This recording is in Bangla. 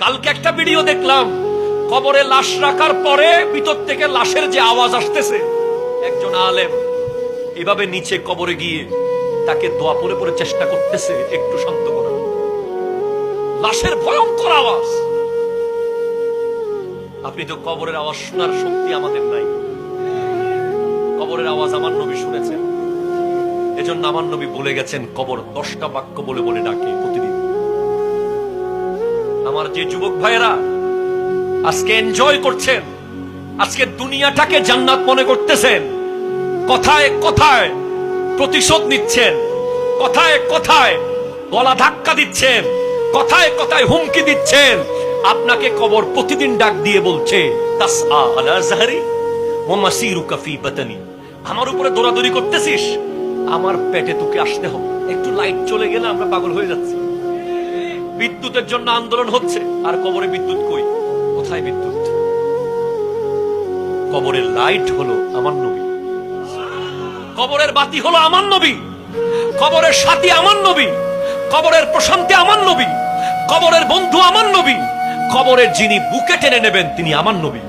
কালকে একটা ভিডিও দেখলাম, কবরে লাশ রাখার পরে ভিতর থেকে লাশের যে আওয়াজ আসতেছে, একজন আলেম এভাবে নিচে কবরে গিয়ে তাকে দোয়া পড়ে পড়ে চেষ্টা করতেছে একটু শান্ত করা। লাশের ভয়ঙ্কর আওয়াজ। আপনি তো কবরের আওয়াজ শোনার শক্তি আমাদের নাই। কবরের আওয়াজ আমার নবী শুনেছেন, এজন্য আমার নবী বলে গেছেন কবর 10টা বাক্য বলে বলে ডাকে প্রতিদিন। আমার যে যুবক ভাইয়েরা আজকে এনজয় করছেন, আজকে দুনিয়াটাকে জান্নাত মনে করতেছেন, কথায় কথায় প্রতিশোধ নিচ্ছেন, কথায় কথায় গলা ধাক্কা দিচ্ছেন, কথায় কথায় হুমকি দিচ্ছেন, আপনাকে কবর প্রতিদিন ডাক দিয়ে বলছে তাসআ আলা যাহরি ওয়া মাসিরুকা ফি বাতানি। আমার উপরে দৌড়াদৌড়ি করতেছিস, আমার পেটে তোকে আসতে হবে। একটু লাইট চলে গেলে আমরা পাগল হয়ে যাচ্ছি। বিদ্যুতের জন্য আন্দোলন হচ্ছে, আর কবরে বিদ্যুৎ কই? কোথায় বিদ্যুৎ? কবরের লাইট হলো আমার নবী, কবরের বাতি হলো আমার নবী, কবরের সাথী আমার নবী, কবরের প্রশান্তি আমার নবী, কবরের বন্ধু আমার নবী, কবরের যিনি বুকে টেনে নেবেন তিনি আমার নবী।